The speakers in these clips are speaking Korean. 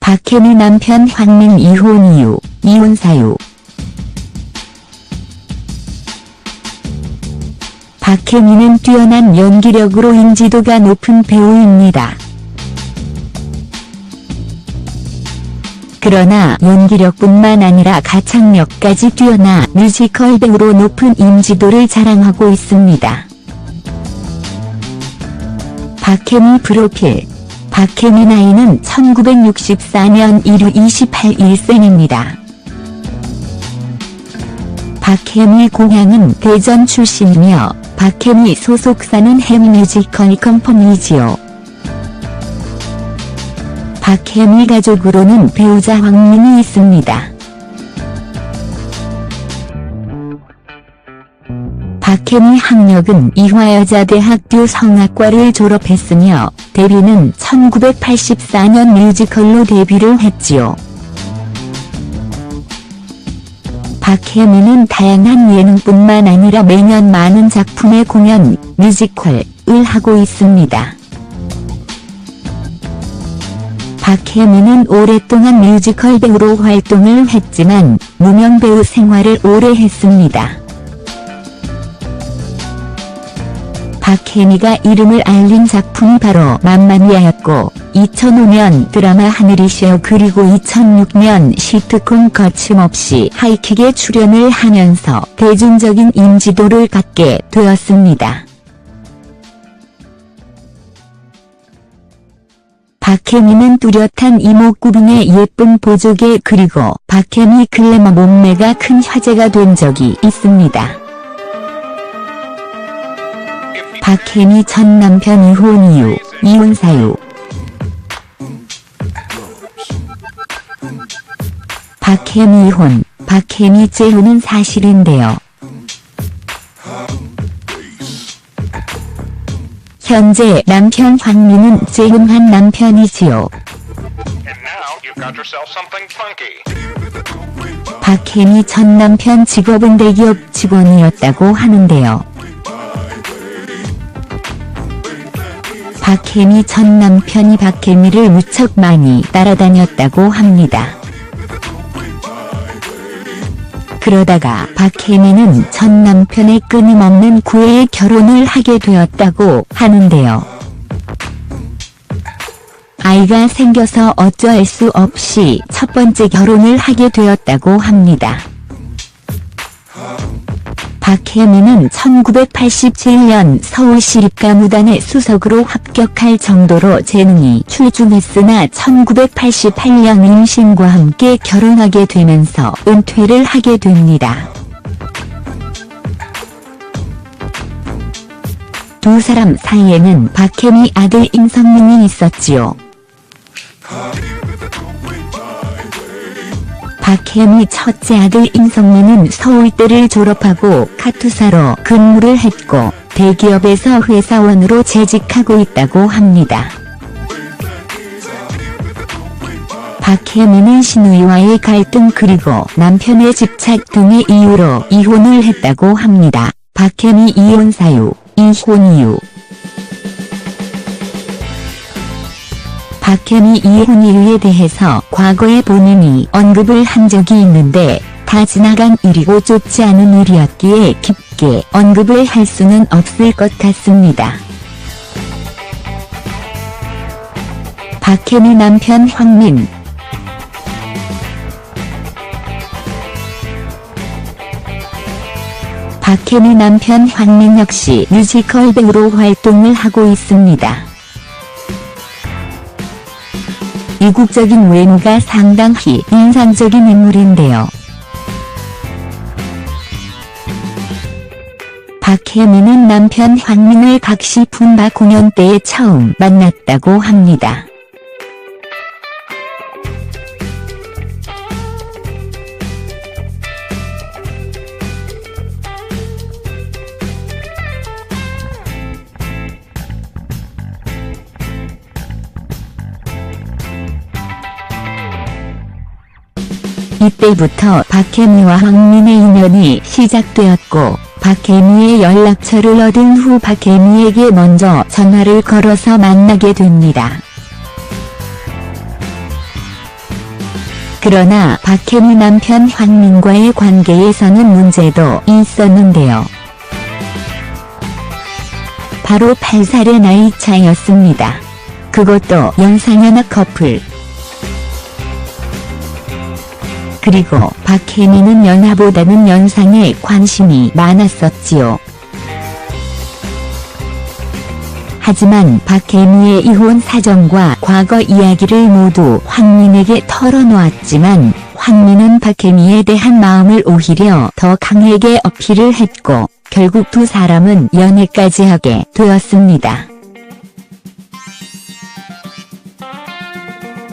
박혜미 남편 황민 이혼 이유, 이혼 사유. 박혜미는 뛰어난 연기력으로 인지도가 높은 배우입니다. 그러나 연기력뿐만 아니라 가창력까지 뛰어나 뮤지컬 배우로 높은 인지도를 자랑하고 있습니다. 박혜미 프로필. 박혜미 나이는 1964년 1월 28일생입니다. 박혜미 고향은 대전 출신이며 박혜미 소속사는 햄뮤지컬 컴퍼니지요. 박혜미 가족으로는 배우자 황민이 있습니다. 박혜미 학력은 이화여자대학교 성악과를 졸업했으며 데뷔는 1984년 뮤지컬로 데뷔를 했지요. 박혜미는 다양한 예능뿐만 아니라 매년 많은 작품의 공연, 뮤지컬을 하고 있습니다. 박혜미는 오랫동안 뮤지컬 배우로 활동을 했지만 무명 배우 생활을 오래 했습니다. 박혜미가 이름을 알린 작품이 바로 맘마미아였고 2005년 드라마 하늘이시여 그리고 2006년 시트콤 거침없이 하이킥에 출연을 하면서 대중적인 인지도를 갖게 되었습니다. 박혜미는 뚜렷한 이목구비의 예쁜 보조개 그리고 박혜미 글래머 몸매가 큰 화제가 된 적이 있습니다. 박혜미 전 남편 이혼 이유, 이혼 사유. 박혜미 이혼, 박혜미 재혼은 사실인데요. 현재 남편 황민은 재혼한 남편이지요. 박혜미 전 남편 직업은 대기업 직원이었다고 하는데요. 박혜미 전 남편이 박혜미를 무척 많이 따라다녔다고 합니다. 그러다가 박혜미는 전 남편의 끊임없는 구애에 결혼을 하게 되었다고 하는데요. 아이가 생겨서 어쩔 수 없이 첫 번째 결혼을 하게 되었다고 합니다. 박혜미는 1987년 서울시립가무단의 수석으로 합격할 정도로 재능이 출중했으나 1988년 임신과 함께 결혼하게 되면서 은퇴를 하게 됩니다. 두 사람 사이에는 박혜미 아들 임성민이 있었지요. 박혜미 첫째 아들 임성민은 서울대를 졸업하고 카투사로 근무를 했고 대기업에서 회사원으로 재직하고 있다고 합니다. 박혜미는 시누이와의 갈등 그리고 남편의 집착 등의 이유로 이혼을 했다고 합니다. 박혜미 이혼 사유, 이혼 이유. 박혜미 이혼 이유에 대해서 과거에 본인이 언급을 한 적이 있는데 다 지나간 일이고 좁지 않은 일이었기에 깊게 언급을 할 수는 없을 것 같습니다. 박혜미 남편 황민. 박혜미 남편 황민 역시 뮤지컬 배우로 활동을 하고 있습니다. 이국적인 외모가 상당히 인상적인 인물인데요. 박혜미는 남편 황민을 각시 품바 공연 때에 처음 만났다고 합니다. 이때부터 박혜미와 황민의 인연이 시작되었고 박혜미의 연락처를 얻은 후 박혜미에게 먼저 전화를 걸어서 만나게 됩니다. 그러나 박혜미 남편 황민과의 관계에서는 문제도 있었는데요. 바로 8살의 나이 차이였습니다. 그것도 연상연하 커플. 그리고 박혜미는 연하보다는 연상에 관심이 많았었지요. 하지만 박혜미의 이혼 사정과 과거 이야기를 모두 황민에게 털어놓았지만 황민은 박혜미에 대한 마음을 오히려 더 강하게 어필을 했고 결국 두 사람은 연애까지 하게 되었습니다.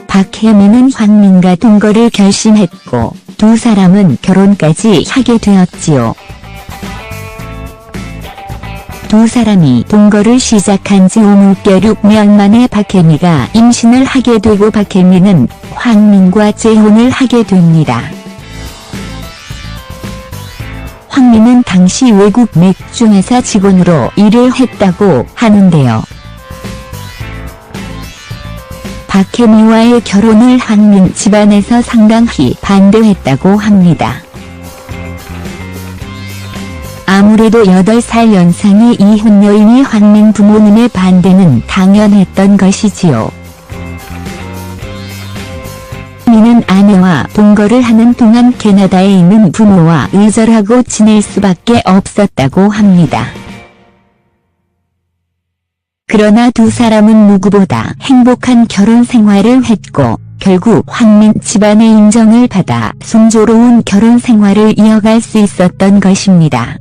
박혜미는 황민과 동거를 결심했고 두 사람은 결혼까지 하게 되었지요. 두 사람이 동거를 시작한 지 5개월 6년 만에 박혜미가 임신을 하게 되고 박혜미는 황민과 재혼을 하게 됩니다. 황민은 당시 외국 맥주회사 직원으로 일을 했다고 하는데요. 박혜미와의 결혼을 황민 집안에서 상당히 반대했다고 합니다. 아무래도 8살 연상의 이혼 여인이 황민 부모님의 반대는 당연했던 것이지요. 민은 아내와 동거를 하는 동안 캐나다에 있는 부모와 의절하고 지낼 수밖에 없었다고 합니다. 그러나 두 사람은 누구보다 행복한 결혼 생활을 했고 결국 황민 집안의 인정을 받아 순조로운 결혼 생활을 이어갈 수 있었던 것입니다.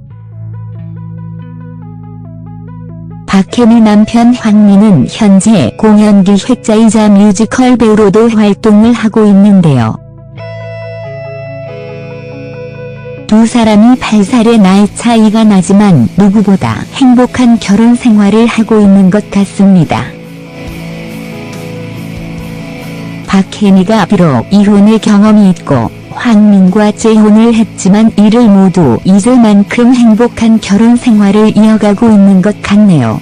박혜미 남편 황민은 현재 공연기획자이자 뮤지컬 배우로도 활동을 하고 있는데요. 두 사람이 8살의 나이 차이가 나지만 누구보다 행복한 결혼 생활을 하고 있는 것 같습니다. 박혜미가 비록 이혼의 경험이 있고 황민과 재혼을 했지만 이를 모두 잊을 만큼 행복한 결혼 생활을 이어가고 있는 것 같네요.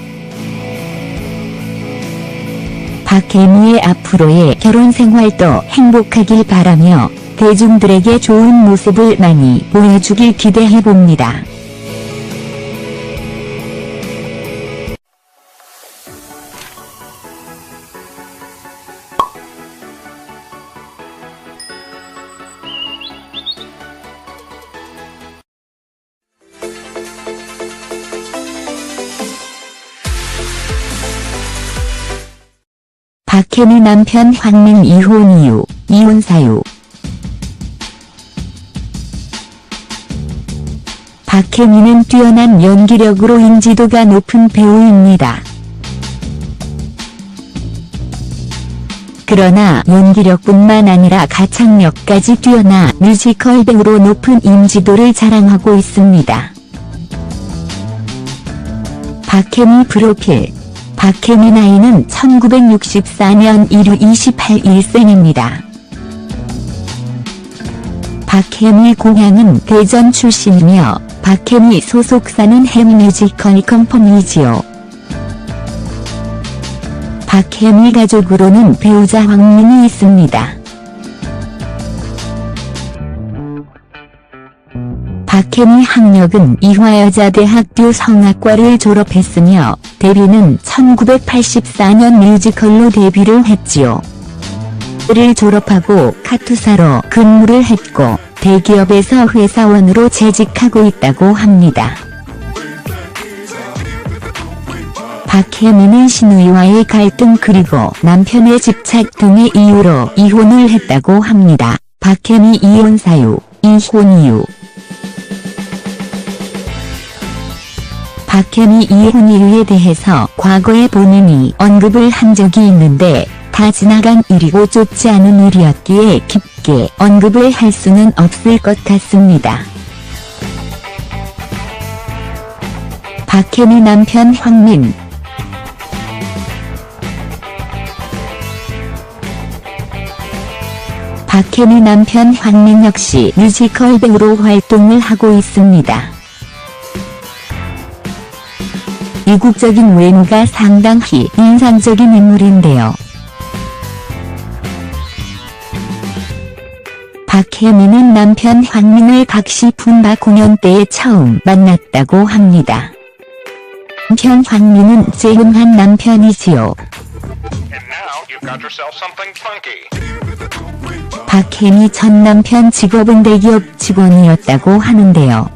박혜미의 앞으로의 결혼 생활도 행복하길 바라며 대중들에게 좋은 모습을 많이 보여주길 기대해봅니다. 박혜미 남편 황민 이혼 이유, 이혼 사유. 박혜미는 뛰어난 연기력으로 인지도가 높은 배우입니다. 그러나 연기력뿐만 아니라 가창력까지 뛰어나 뮤지컬 배우로 높은 인지도를 자랑하고 있습니다. 박혜미 프로필. 박혜미 나이는 1964년 1월 28일생입니다. 박혜미 고향은 대전 출신이며 박혜미 소속사는 햄뮤지컬 컴퍼니지요. 박혜미 가족으로는 배우자 황민이 있습니다. 박혜미 학력은 이화여자대학교 성악과를 졸업했으며 데뷔는 1984년 뮤지컬로 데뷔를 했지요. 를 졸업하고 카투사로 근무를 했고 대기업에서 회사원으로 재직하고 있다고 합니다. 박혜미는 시누이와의 갈등 그리고 남편의 집착 등의 이유로 이혼을 했다고 합니다. 박혜미 이혼 사유, 이혼 이유. 박혜미 이혼 이유에 대해서 과거에 본인이 언급을 한 적이 있는데 다 지나간 일이고 좁지 않은 일이었기에 깊게 언급을 할 수는 없을 것 같습니다. 박혜미 남편 황민. 박혜미 남편 황민 역시 뮤지컬 배우로 활동을 하고 있습니다. 이국적인 외모가 상당히 인상적인 인물인데요. 박혜미는 남편 황민을 각시 품바 공연 때 처음 만났다고 합니다. 남편 황민은 쬐흠한 남편이지요. 박혜미 전 남편 직업은 대기업 직원이었다고 하는데요.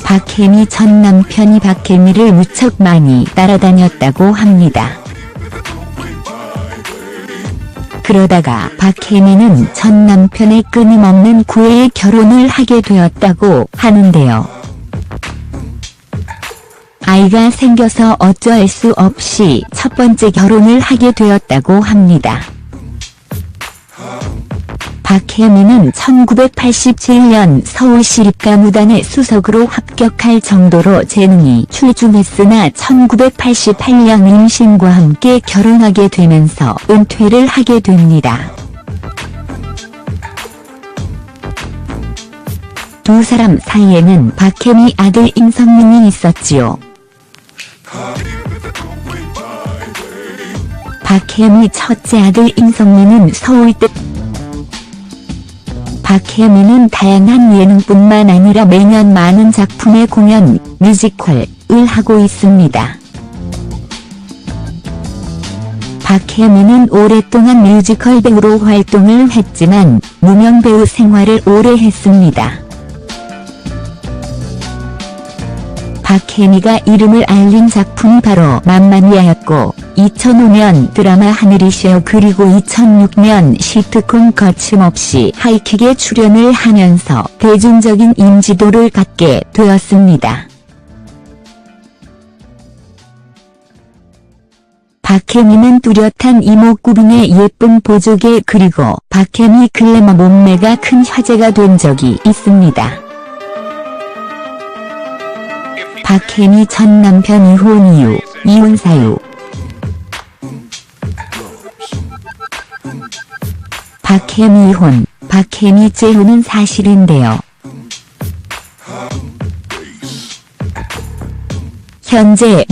박혜미 전 남편이 박혜미를 무척 많이 따라다녔다고 합니다. 그러다가 박혜미는 전 남편의 끊임없는 구애에 결혼을 하게 되었다고 하는데요. 아이가 생겨서 어쩔 수 없이 첫 번째 결혼을 하게 되었다고 합니다. 박혜미는 1987년 서울시립가무단의 수석으로 합격할 정도로 재능이 출중했으나 1988년 임신과 함께 결혼하게 되면서 은퇴를 하게 됩니다. 두 사람 사이에는 박혜미 아들 임성민이 있었지요. 박혜미 첫째 아들 임성민은 서울대 박혜미는 다양한 예능뿐만 아니라 매년 많은 작품의 공연, 뮤지컬을 하고 있습니다. 박혜미는 오랫동안 뮤지컬 배우로 활동을 했지만 무명 배우 생활을 오래 했습니다. 박혜미가 이름을 알린 작품이 바로 맘마미아였고 2005년 드라마 하늘이시여 그리고 2006년 시트콤 거침없이 하이킥에 출연을 하면서 대중적인 인지도를 갖게 되었습니다. 박혜미는 뚜렷한 이목구비의 예쁜 보조개 그리고 박혜미 글래머 몸매가 큰 화제가 된 적이 있습니다. 박혜미 전 남편 이혼 이유, 이혼 사유. 박혜미 이혼, 박혜미 재혼은 사실인데요. 현재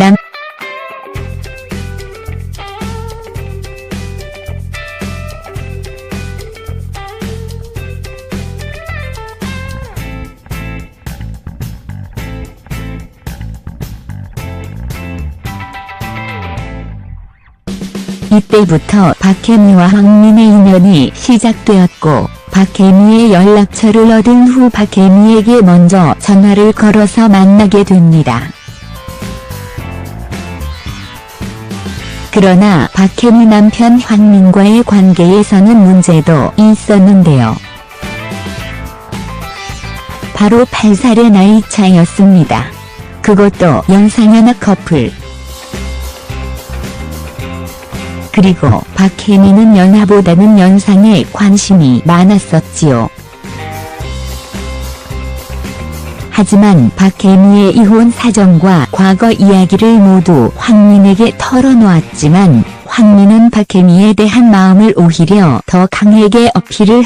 이때부터 박혜미와 황민의 인연이 시작되었고 박혜미의 연락처를 얻은 후 박혜미에게 먼저 전화를 걸어서 만나게 됩니다. 그러나 박혜미 남편 황민과의 관계에서는 문제도 있었는데요. 바로 8살의 나이 차이였습니다. 그것도 연상연하 커플. 그리고 박혜미는 연하보다는 연상에 관심이 많았었지요. 하지만 박혜미의 이혼 사정과 과거 이야기를 모두 황민에게 털어놓았지만 황민은 박혜미에 대한 마음을 오히려 더 강하게 어필을